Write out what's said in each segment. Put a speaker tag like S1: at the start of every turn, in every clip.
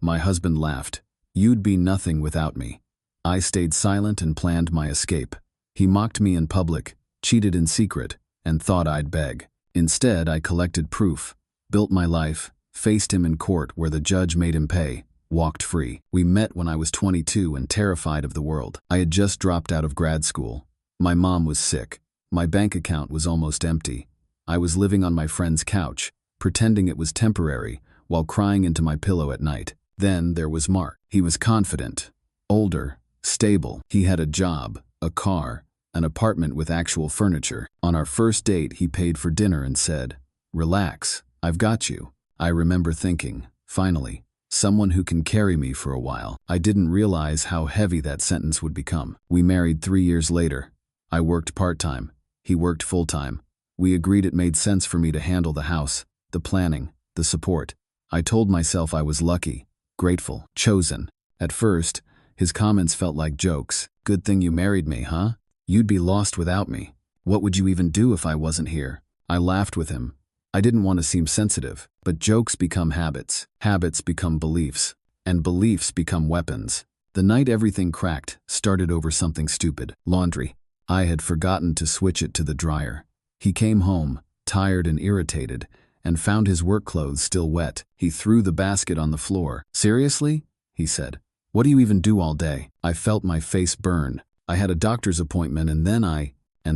S1: My husband laughed. You'd be nothing without me. I stayed silent and planned my escape. He mocked me in public, cheated in secret, and thought I'd beg. Instead, I collected proof, built my life, faced him in court where the judge made him pay, walked free. We met when I was 22 and terrified of the world. I had just dropped out of grad school. My mom was sick. My bank account was almost empty. I was living on my friend's couch, pretending it was temporary, while crying into my pillow at night. Then there was Mark. He was confident, older, stable. He had a job, a car, an apartment with actual furniture. On our first date, he paid for dinner and said, "Relax, I've got you." I remember thinking, finally, someone who can carry me for a while. I didn't realize how heavy that sentence would become. We married 3 years later. I worked part-time. He worked full-time. We agreed it made sense for me to handle the house, the planning, the support. I told myself I was lucky, grateful, chosen. At first, his comments felt like jokes. "Good thing you married me, huh? You'd be lost without me. What would you even do if I wasn't here?" I laughed with him. I didn't want to seem sensitive, but jokes become habits. Habits become beliefs, and beliefs become weapons. The night everything cracked started over something stupid. Laundry. I had forgotten to switch it to the dryer. He came home, tired and irritated, and found his work clothes still wet. He threw the basket on the floor. "Seriously?" he said. "What do you even do all day?" I felt my face burn. "I had a doctor's appointment and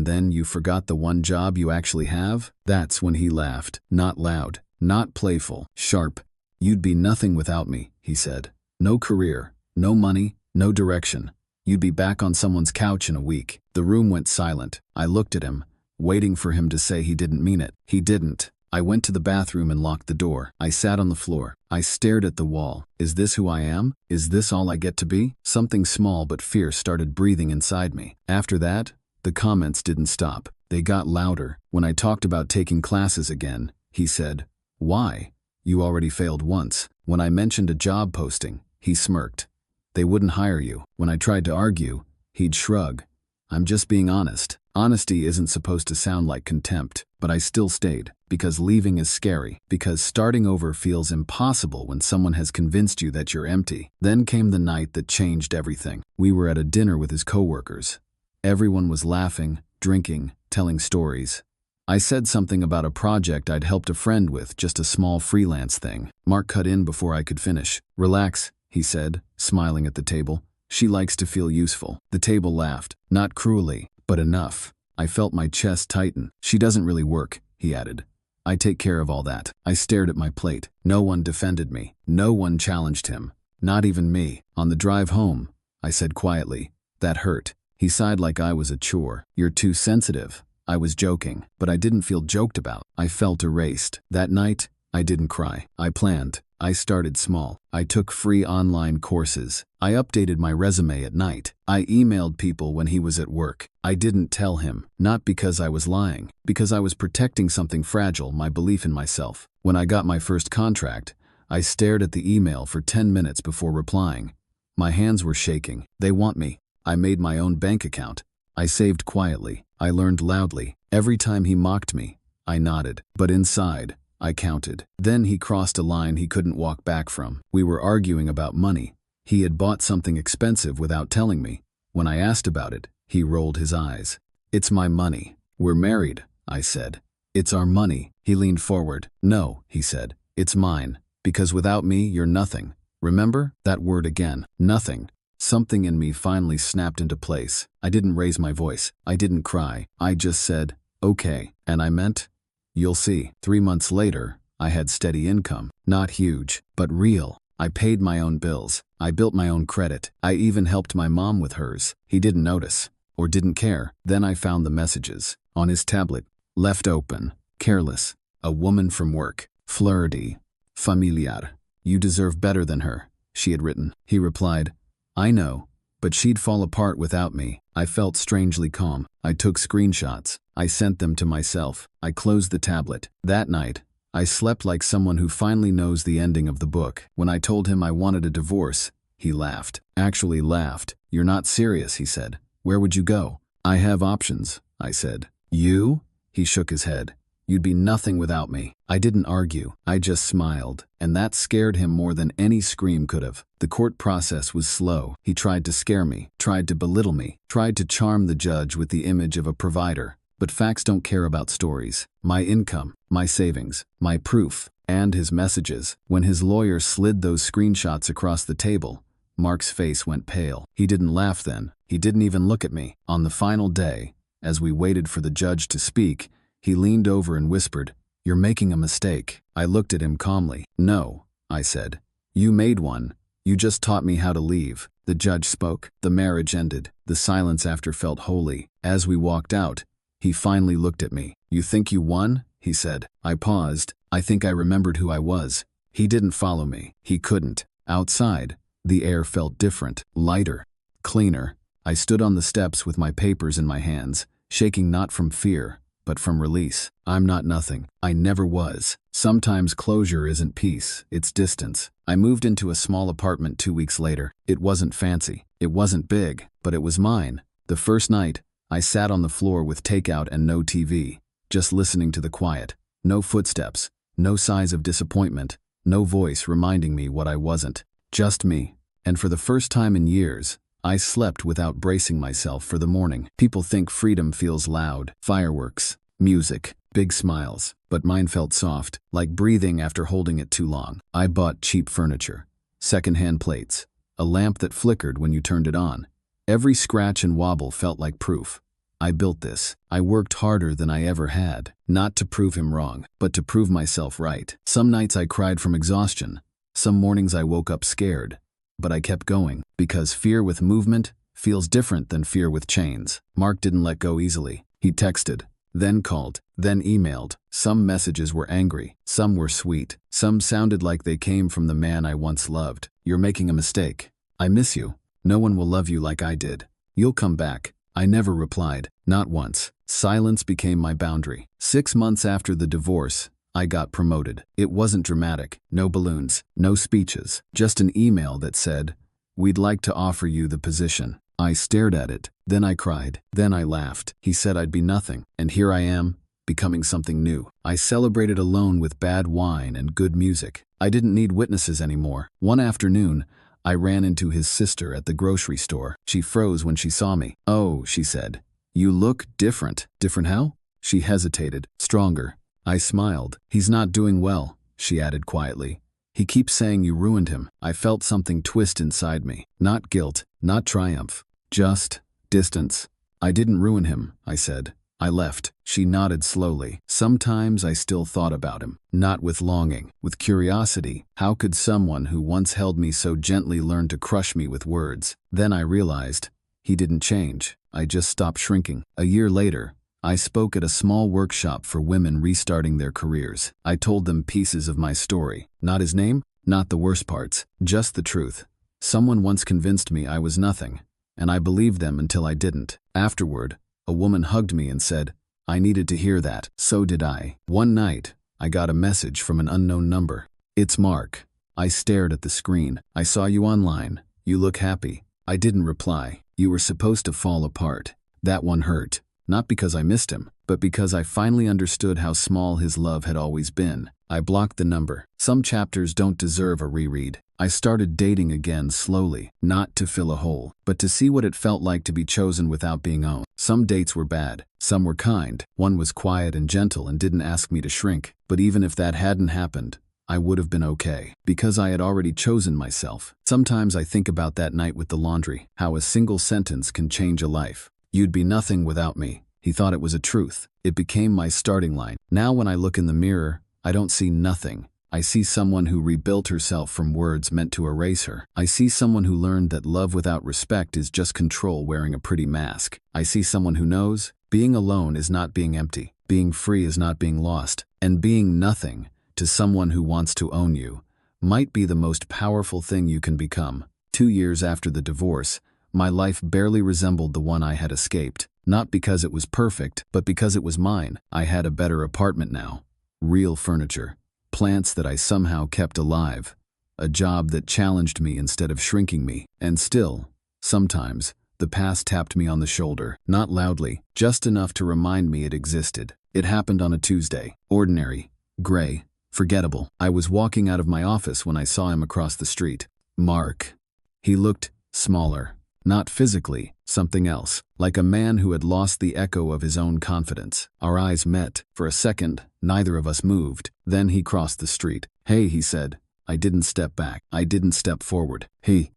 S1: then you forgot the one job you actually have?" That's when he laughed. Not loud, not playful, sharp. "You'd be nothing without me," he said. "No career, no money, no direction. You'd be back on someone's couch in a week." The room went silent. I looked at him, waiting for him to say he didn't mean it. He didn't. I went to the bathroom and locked the door. I sat on the floor. I stared at the wall. Is this who I am? Is this all I get to be? Something small but fierce started breathing inside me. After that, the comments didn't stop. They got louder. When I talked about taking classes again, he said, "Why? You already failed once." When I mentioned a job posting, he smirked. "They wouldn't hire you." When I tried to argue, he'd shrug. "I'm just being honest." Honesty isn't supposed to sound like contempt, but I still stayed, because leaving is scary, because starting over feels impossible when someone has convinced you that you're empty. Then came the night that changed everything. We were at a dinner with his coworkers. Everyone was laughing, drinking, telling stories. I said something about a project I'd helped a friend with, just a small freelance thing. Mark cut in before I could finish. "Relax," he said, smiling at the table. "She likes to feel useful." The table laughed, not cruelly, but enough. I felt my chest tighten. "She doesn't really work," he added. "I take care of all that." I stared at my plate. No one defended me. No one challenged him. Not even me. On the drive home, I said quietly, "That hurt." He sighed like I was a chore. "You're too sensitive." I was joking, but I didn't feel joked about. I felt erased. That night, I didn't cry. I planned. I started small. I took free online courses. I updated my resume at night. I emailed people when he was at work. I didn't tell him, not because I was lying, because I was protecting something fragile, my belief in myself. When I got my first contract, I stared at the email for 10 minutes before replying. My hands were shaking. They want me. I made my own bank account. I saved quietly. I learned loudly. Every time he mocked me, I nodded. But inside, I counted. Then he crossed a line he couldn't walk back from. We were arguing about money. He had bought something expensive without telling me. When I asked about it, he rolled his eyes. "It's my money." "We're married," I said. "It's our money." He leaned forward. "No," he said. "It's mine. Because without me, you're nothing." Remember? That word again. Nothing. Something in me finally snapped into place. I didn't raise my voice. I didn't cry. I just said, "Okay." And I meant, "You'll see." 3 months later, I had steady income. Not huge, but real. I paid my own bills. I built my own credit. I even helped my mom with hers. He didn't notice, or didn't care. Then I found the messages. On his tablet. Left open. Careless. A woman from work. Flirty. Familiar. "You deserve better than her," she had written. He replied, "I know, but she'd fall apart without me." I felt strangely calm. I took screenshots. I sent them to myself. I closed the tablet. That night, I slept like someone who finally knows the ending of the book. When I told him I wanted a divorce, he laughed. Actually laughed. "You're not serious," he said. "Where would you go?" "I have options," I said. "You?" He shook his head. You'd be nothing without me. I didn't argue. I just smiled, and that scared him more than any scream could have. The court process was slow. He tried to scare me, tried to belittle me, tried to charm the judge with the image of a provider. But facts don't care about stories. My income, my savings, my proof, and his messages. When his lawyer slid those screenshots across the table, Mark's face went pale. He didn't laugh then. He didn't even look at me. On the final day, as we waited for the judge to speak, he leaned over and whispered, "You're making a mistake." I looked at him calmly. "No," I said. "You made one. You just taught me how to leave." The judge spoke. The marriage ended. The silence after felt holy. As we walked out, he finally looked at me. "You think you won?" he said. I paused. I think I remembered who I was. He didn't follow me. He couldn't. Outside, the air felt different, lighter, cleaner. I stood on the steps with my papers in my hands, shaking not from fear, but from release. I'm not nothing. I never was. Sometimes closure isn't peace, it's distance. I moved into a small apartment 2 weeks later. It wasn't fancy. It wasn't big, but it was mine. The first night, I sat on the floor with takeout and no TV, just listening to the quiet. No footsteps, no sighs of disappointment, no voice reminding me what I wasn't. Just me. And for the first time in years, I slept without bracing myself for the morning. People think freedom feels loud, fireworks, music, big smiles, but mine felt soft, like breathing after holding it too long. I bought cheap furniture, secondhand plates, a lamp that flickered when you turned it on. Every scratch and wobble felt like proof. I built this. I worked harder than I ever had, not to prove him wrong, but to prove myself right. Some nights I cried from exhaustion. Some mornings I woke up scared. But I kept going, because fear with movement feels different than fear with chains. Mark didn't let go easily. He texted, then called, then emailed. Some messages were angry, some were sweet, some sounded like they came from the man I once loved. "You're making a mistake. I miss you. No one will love you like I did. You'll come back." I never replied, not once. Silence became my boundary. 6 months after the divorce, I got promoted. It wasn't dramatic, no balloons, no speeches, just an email that said, "We'd like to offer you the position." I stared at it, then I cried, then I laughed. He said I'd be nothing, and here I am, becoming something new. I celebrated alone with bad wine and good music. I didn't need witnesses anymore. One afternoon, I ran into his sister at the grocery store. She froze when she saw me. "Oh," she said, "you look different." "Different how?" She hesitated. "Stronger." I smiled. "He's not doing well," she added quietly. "He keeps saying you ruined him." I felt something twist inside me. Not guilt, not triumph, just distance. "I didn't ruin him," I said. "I left." She nodded slowly. Sometimes I still thought about him. Not with longing, with curiosity. How could someone who once held me so gently learn to crush me with words? Then I realized, he didn't change. I just stopped shrinking. A year later, I spoke at a small workshop for women restarting their careers. I told them pieces of my story. Not his name, not the worst parts, just the truth. Someone once convinced me I was nothing, and I believed them until I didn't. Afterward, a woman hugged me and said, I needed to hear that. So did I. One night, I got a message from an unknown number. "It's Mark." I stared at the screen. "I saw you online. You look happy." I didn't reply. "You were supposed to fall apart." That one hurt. Not because I missed him, but because I finally understood how small his love had always been. I blocked the number. Some chapters don't deserve a reread. I started dating again slowly, not to fill a hole, but to see what it felt like to be chosen without being owned. Some dates were bad, some were kind. One was quiet and gentle and didn't ask me to shrink. But even if that hadn't happened, I would have been okay, because I had already chosen myself. Sometimes I think about that night with the laundry, how a single sentence can change a life. "You'd be nothing without me." He thought it was a truth. It became my starting line. Now when I look in the mirror, I don't see nothing. I see someone who rebuilt herself from words meant to erase her. I see someone who learned that love without respect is just control wearing a pretty mask. I see someone who knows being alone is not being empty, being free is not being lost, and being nothing to someone who wants to own you might be the most powerful thing you can become. 2 years after the divorce, my life barely resembled the one I had escaped. Not because it was perfect, but because it was mine. I had a better apartment now. Real furniture. Plants that I somehow kept alive. A job that challenged me instead of shrinking me. And still, sometimes, the past tapped me on the shoulder. Not loudly, just enough to remind me it existed. It happened on a Tuesday. Ordinary, gray, forgettable. I was walking out of my office when I saw him across the street. Mark. He looked smaller. Not physically, something else. Like a man who had lost the echo of his own confidence. Our eyes met. For a second, neither of us moved. Then he crossed the street. "Hey," he said. I didn't step back. I didn't step forward. He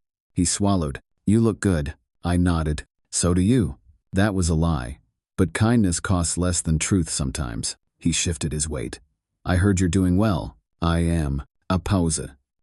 S1: swallowed. "You look good." I nodded. "So do you." That was a lie. But kindness costs less than truth sometimes. He shifted his weight. "I heard you're doing well." "I am." A pause.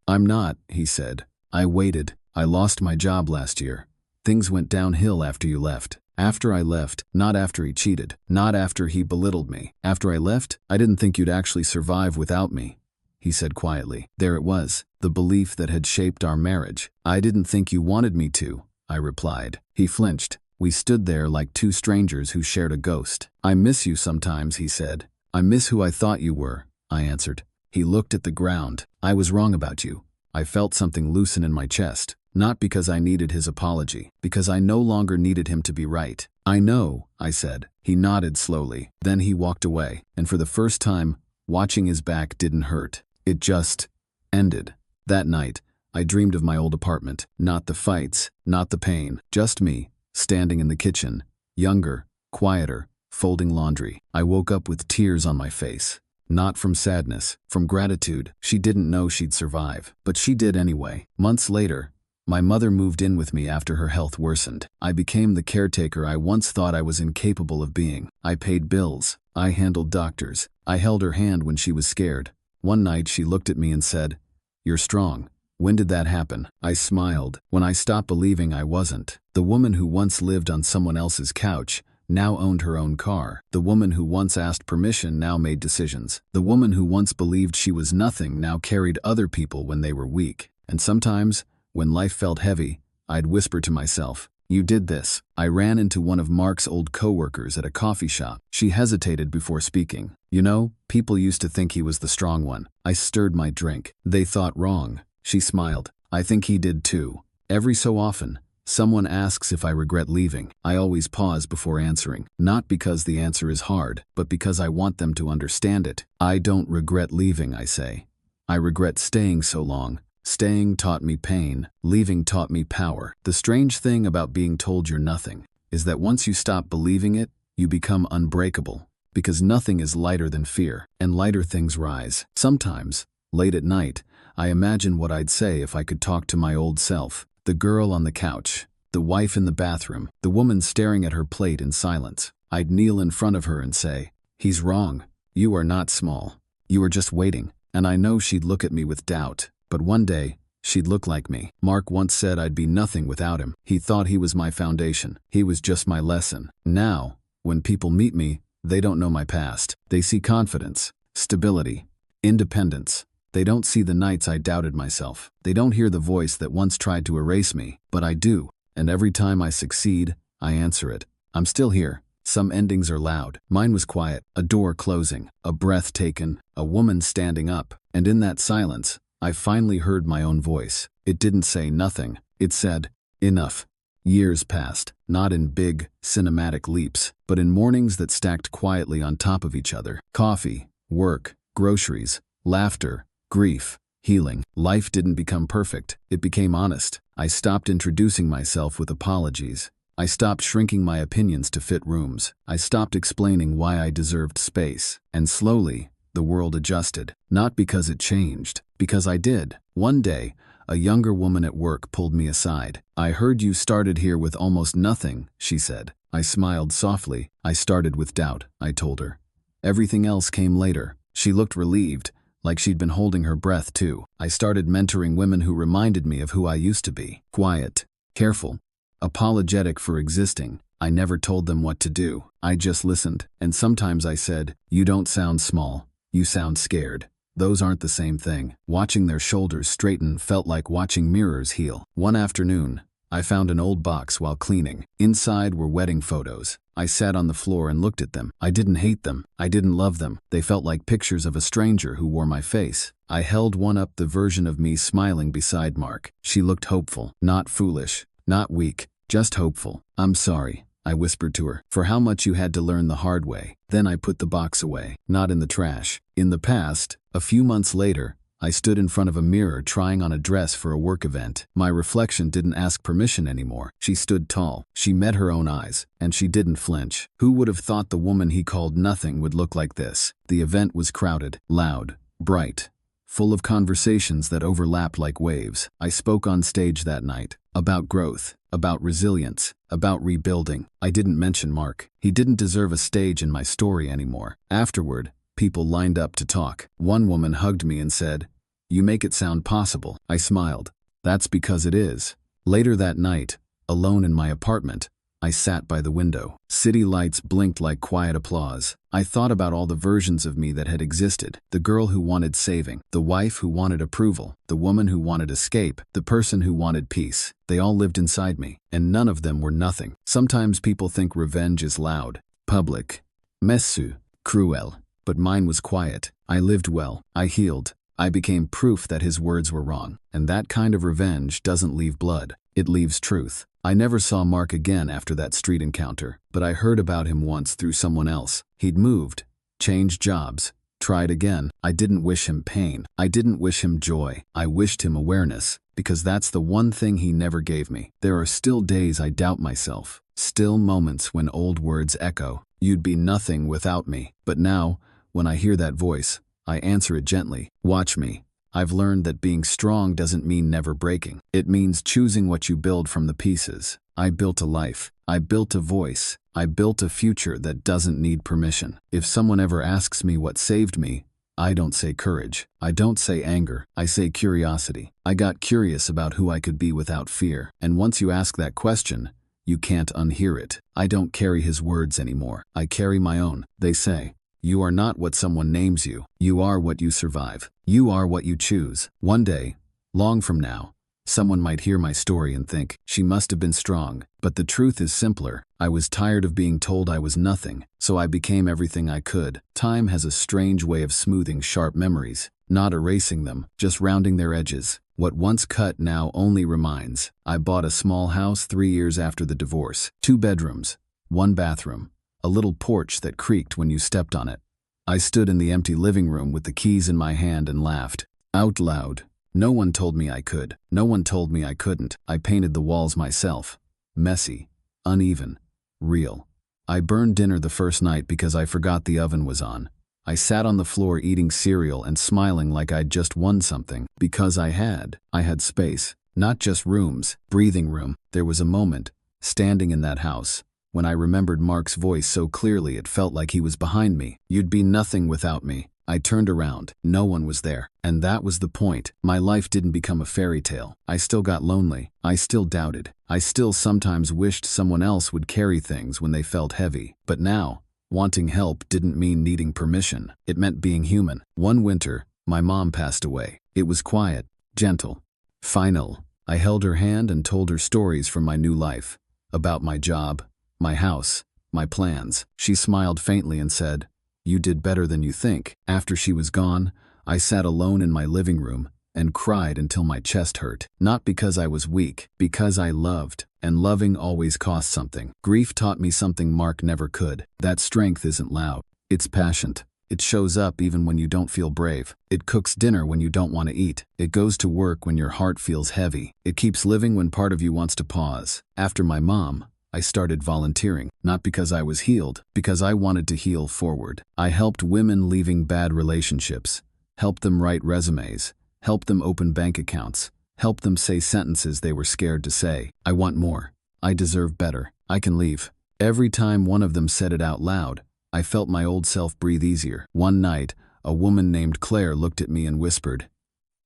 S1: "I'm not," he said. I waited. "I lost my job last year. Things went downhill after you left." After I left, not after he cheated, not after he belittled me. After I left, I didn't think you'd actually survive without me, he said quietly. There it was, the belief that had shaped our marriage. "I didn't think you wanted me to," I replied. He flinched. We stood there like two strangers who shared a ghost. "I miss you sometimes," he said. "I miss who I thought you were," I answered. He looked at the ground. "I was wrong about you." I felt something loosen in my chest. Not because I needed his apology, because I no longer needed him to be right. "I know," I said. He nodded slowly. Then he walked away, and for the first time, watching his back didn't hurt. It just ended. That night, I dreamed of my old apartment. Not the fights, not the pain, just me, standing in the kitchen, younger, quieter, folding laundry. I woke up with tears on my face. Not from sadness, from gratitude. She didn't know she'd survive, but she did anyway. Months later, my mother moved in with me after her health worsened. I became the caretaker I once thought I was incapable of being. I paid bills. I handled doctors. I held her hand when she was scared. One night she looked at me and said, "You're strong." When did that happen? I smiled. When I stopped believing I wasn't. The woman who once lived on someone else's couch now owned her own car. The woman who once asked permission now made decisions. The woman who once believed she was nothing now carried other people when they were weak. And sometimes, when life felt heavy, I'd whisper to myself, "You did this." I ran into one of Mark's old coworkers at a coffee shop. She hesitated before speaking. "You know, people used to think he was the strong one." I stirred my drink. "They thought wrong." She smiled. "I think he did too. Every so often, someone asks if I regret leaving. I always pause before answering. Not because the answer is hard, but because I want them to understand it. I don't regret leaving, I say. I regret staying so long. Staying taught me pain. Leaving taught me power. The strange thing about being told you're nothing is that once you stop believing it, you become unbreakable. Because nothing is lighter than fear, and lighter things rise. Sometimes, late at night, I imagine what I'd say if I could talk to my old self. The girl on the couch, the wife in the bathroom, the woman staring at her plate in silence. I'd kneel in front of her and say, "He's wrong. You are not small. You are just waiting." And I know she'd look at me with doubt. But one day, she'd look like me. Mark once said I'd be nothing without him. He thought he was my foundation. He was just my lesson. Now, when people meet me, they don't know my past. They see confidence, stability, independence. They don't see the nights I doubted myself. They don't hear the voice that once tried to erase me. But I do. And every time I succeed, I answer it. I'm still here. Some endings are loud. Mine was quiet. A door closing, a breath taken, a woman standing up. And in that silence, I finally heard my own voice. It didn't say nothing. It said, "Enough." Years passed, not in big, cinematic leaps, but in mornings that stacked quietly on top of each other. Coffee, work, groceries, laughter, grief, healing. Life didn't become perfect. It became honest. I stopped introducing myself with apologies. I stopped shrinking my opinions to fit rooms. I stopped explaining why I deserved space. And slowly, the world adjusted. Not because it changed, because I did. One day, a younger woman at work pulled me aside. "I heard you started here with almost nothing," she said. I smiled softly. "I started with doubt," I told her. "Everything else came later." She looked relieved, like she'd been holding her breath too. I started mentoring women who reminded me of who I used to be. Quiet, careful, apologetic for existing. I never told them what to do. I just listened. And sometimes I said, "You don't sound small. You sound scared." Those aren't the same thing. Watching their shoulders straighten felt like watching mirrors heal. One afternoon, I found an old box while cleaning. Inside were wedding photos. I sat on the floor and looked at them. I didn't hate them. I didn't love them. They felt like pictures of a stranger who wore my face. I held one up, the version of me smiling beside Mark. She looked hopeful. Not foolish. Not weak. Just hopeful. "I'm sorry," I whispered to her. For how much you had to learn the hard way. Then I put the box away, not in the trash. In the past, a few months later, I stood in front of a mirror trying on a dress for a work event. My reflection didn't ask permission anymore. She stood tall. She met her own eyes, and she didn't flinch. Who would have thought the woman he called nothing would look like this? The event was crowded, loud, bright, full of conversations that overlapped like waves. I spoke on stage that night. About growth, about resilience, about rebuilding. I didn't mention Mark. He didn't deserve a stage in my story anymore. Afterward, people lined up to talk. One woman hugged me and said, "You make it sound possible." I smiled. That's because it is. Later that night, alone in my apartment, I sat by the window. City lights blinked like quiet applause. I thought about all the versions of me that had existed. The girl who wanted saving, the wife who wanted approval, the woman who wanted escape, the person who wanted peace. They all lived inside me, and none of them were nothing. Sometimes people think revenge is loud, public, messu, cruel. But mine was quiet. I lived well. I healed. I became proof that his words were wrong. And that kind of revenge doesn't leave blood. It leaves truth. I never saw Mark again after that street encounter, but I heard about him once through someone else. He'd moved, changed jobs, tried again. I didn't wish him pain. I didn't wish him joy. I wished him awareness, because that's the one thing he never gave me. There are still days I doubt myself. Still moments when old words echo. You'd be nothing without me. But now, when I hear that voice, I answer it gently. Watch me. I've learned that being strong doesn't mean never breaking. It means choosing what you build from the pieces. I built a life. I built a voice. I built a future that doesn't need permission. If someone ever asks me what saved me, I don't say courage. I don't say anger. I say curiosity. I got curious about who I could be without fear. And once you ask that question, you can't unhear it. I don't carry his words anymore. I carry my own. They say, "You are not what someone names you. You are what you survive. You are what you choose." One day, long from now, someone might hear my story and think, she must have been strong. But the truth is simpler. I was tired of being told I was nothing, so I became everything I could. Time has a strange way of smoothing sharp memories, not erasing them, just rounding their edges. What once cut now only reminds. I bought a small house 3 years after the divorce. 2 bedrooms, 1 bathroom. A little porch that creaked when you stepped on it. I stood in the empty living room with the keys in my hand and laughed. Out loud. No one told me I could. No one told me I couldn't. I painted the walls myself. Messy, uneven, real. I burned dinner the first night because I forgot the oven was on. I sat on the floor eating cereal and smiling like I'd just won something. Because I had. I had space. Not just rooms, breathing room. There was a moment, standing in that house, when I remembered Mark's voice so clearly it felt like he was behind me. You'd be nothing without me. I turned around. No one was there. And that was the point. My life didn't become a fairy tale. I still got lonely. I still doubted. I still sometimes wished someone else would carry things when they felt heavy. But now, wanting help didn't mean needing permission. It meant being human. One winter, my mom passed away. It was quiet, gentle, final. I held her hand and told her stories from my new life. About my job, my house, my plans. She smiled faintly and said, "You did better than you think." After she was gone, I sat alone in my living room and cried until my chest hurt. Not because I was weak, because I loved, and loving always costs something. Grief taught me something Mark never could. That strength isn't loud. It's passionate. It shows up even when you don't feel brave. It cooks dinner when you don't want to eat. It goes to work when your heart feels heavy. It keeps living when part of you wants to pause. After my mom, I started volunteering, not because I was healed, because I wanted to heal forward. I helped women leaving bad relationships, helped them write resumes, helped them open bank accounts, helped them say sentences they were scared to say. I want more. I deserve better. I can leave. Every time one of them said it out loud, I felt my old self breathe easier. One night, a woman named Claire looked at me and whispered,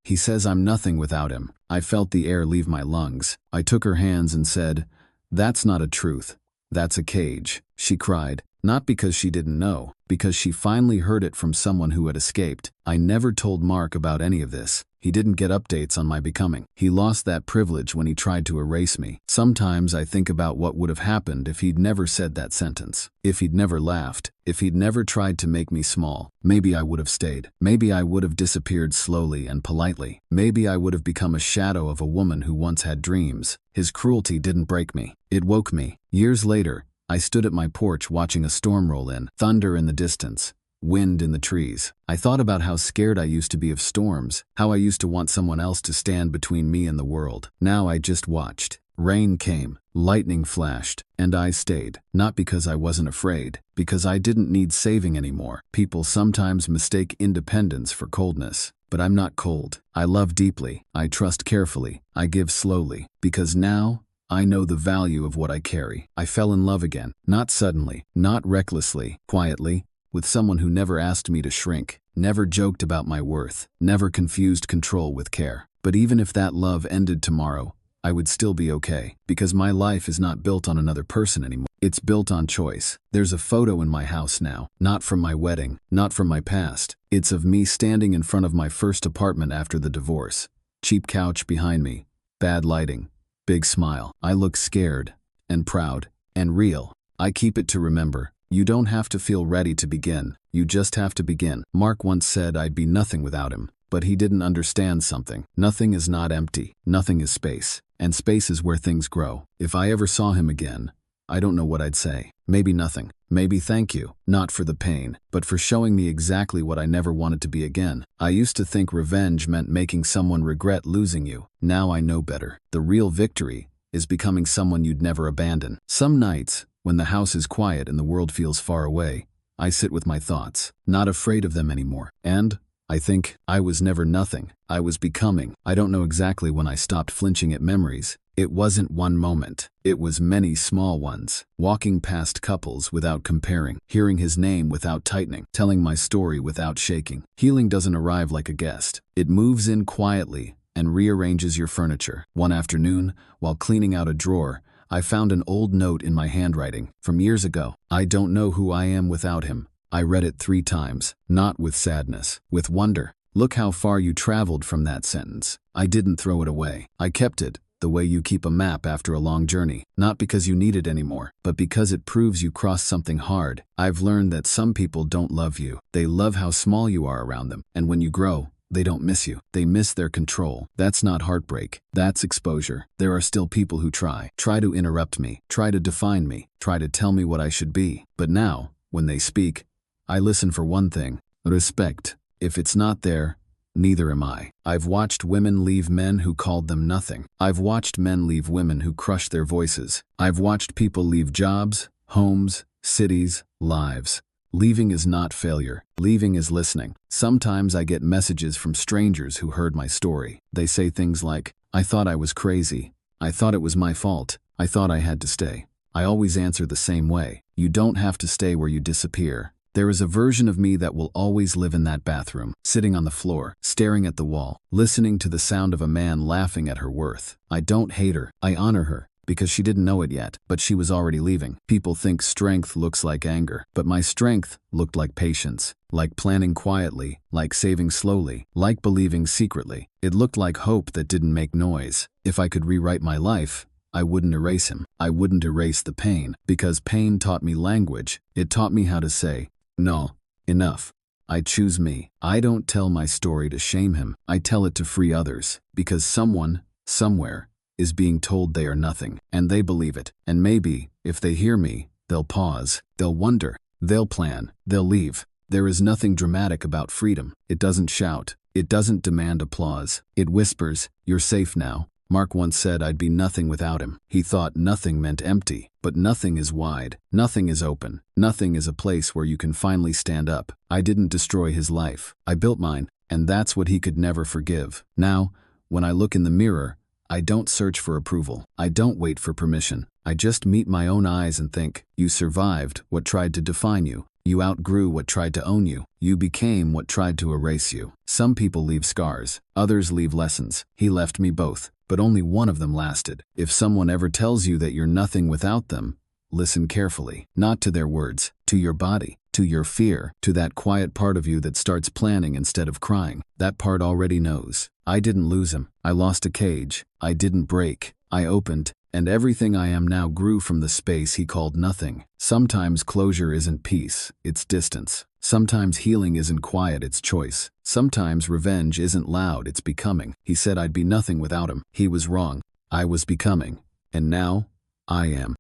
S1: "He says I'm nothing without him." I felt the air leave my lungs. I took her hands and said, "That's not a truth. That's a cage." She cried, not because she didn't know, because she finally heard it from someone who had escaped. I never told Mark about any of this. He didn't get updates on my becoming. He lost that privilege when he tried to erase me. Sometimes I think about what would have happened if he'd never said that sentence. If he'd never laughed. If he'd never tried to make me small. Maybe I would have stayed. Maybe I would have disappeared slowly and politely. Maybe I would have become a shadow of a woman who once had dreams. His cruelty didn't break me. It woke me. Years later, I stood at my porch watching a storm roll in, thunder in the distance, wind in the trees. I thought about how scared I used to be of storms, how I used to want someone else to stand between me and the world. Now I just watched. Rain came, lightning flashed, and I stayed. Not because I wasn't afraid, because I didn't need saving anymore. People sometimes mistake independence for coldness. But I'm not cold. I love deeply. I trust carefully. I give slowly. Because now, I know the value of what I carry. I fell in love again. Not suddenly, not recklessly, quietly, with someone who never asked me to shrink, never joked about my worth, never confused control with care. But even if that love ended tomorrow, I would still be okay, because my life is not built on another person anymore. It's built on choice. There's a photo in my house now, not from my wedding, not from my past. It's of me standing in front of my first apartment after the divorce. Cheap couch behind me, bad lighting, big smile. I look scared and proud and real. I keep it to remember. You don't have to feel ready to begin. You just have to begin. Mark once said I'd be nothing without him. But he didn't understand something. Nothing is not empty. Nothing is space. And space is where things grow. If I ever saw him again, I don't know what I'd say. Maybe nothing. Maybe thank you. Not for the pain, but for showing me exactly what I never wanted to be again. I used to think revenge meant making someone regret losing you. Now I know better. The real victory is becoming someone you'd never abandon. Some nights, when the house is quiet and the world feels far away, I sit with my thoughts, not afraid of them anymore. And I think I was never nothing. I was becoming. I don't know exactly when I stopped flinching at memories. It wasn't one moment. It was many small ones. Walking past couples without comparing, hearing his name without tightening, telling my story without shaking. Healing doesn't arrive like a guest. It moves in quietly and rearranges your furniture. One afternoon, while cleaning out a drawer, I found an old note in my handwriting from years ago. I don't know who I am without him. I read it 3 times, not with sadness, with wonder. Look how far you traveled from that sentence. I didn't throw it away. I kept it, the way you keep a map after a long journey. Not because you need it anymore, but because it proves you crossed something hard. I've learned that some people don't love you. They love how small you are around them. And when you grow, they don't miss you. They miss their control. That's not heartbreak. That's exposure. There are still people who try to interrupt me, try to define me, try to tell me what I should be. But now, when they speak, I listen for one thing: respect. If it's not there, neither am I. I've watched women leave men who called them nothing. I've watched men leave women who crushed their voices. I've watched people leave jobs, homes, cities, lives. Leaving is not failure. Leaving is listening. Sometimes I get messages from strangers who heard my story. They say things like, "I thought I was crazy. I thought it was my fault. I thought I had to stay." I always answer the same way. You don't have to stay where you disappear. There is a version of me that will always live in that bathroom, sitting on the floor, staring at the wall, listening to the sound of a man laughing at her worth. I don't hate her. I honor her, because she didn't know it yet, but she was already leaving. People think strength looks like anger, but my strength looked like patience, like planning quietly, like saving slowly, like believing secretly. It looked like hope that didn't make noise. If I could rewrite my life, I wouldn't erase him. I wouldn't erase the pain, because pain taught me language. It taught me how to say, "No, enough. I choose me." I don't tell my story to shame him. I tell it to free others, because someone, somewhere, is being told they are nothing, and they believe it. And maybe, if they hear me, they'll pause, they'll wonder, they'll plan, they'll leave. There is nothing dramatic about freedom. It doesn't shout. It doesn't demand applause. It whispers, "You're safe now." Mark once said I'd be nothing without him. He thought nothing meant empty, but nothing is wide. Nothing is open. Nothing is a place where you can finally stand up. I didn't destroy his life. I built mine, and that's what he could never forgive. Now, when I look in the mirror, I don't search for approval. I don't wait for permission. I just meet my own eyes and think, you survived what tried to define you. You outgrew what tried to own you. You became what tried to erase you. Some people leave scars. Others leave lessons. He left me both, but only one of them lasted. If someone ever tells you that you're nothing without them, listen carefully. Not to their words, to your body, to your fear, to that quiet part of you that starts planning instead of crying. That part already knows. I didn't lose him. I lost a cage. I didn't break. I opened, and everything I am now grew from the space he called nothing. Sometimes closure isn't peace, it's distance. Sometimes healing isn't quiet, it's choice. Sometimes revenge isn't loud, it's becoming. He said I'd be nothing without him. He was wrong. I was becoming. And now, I am.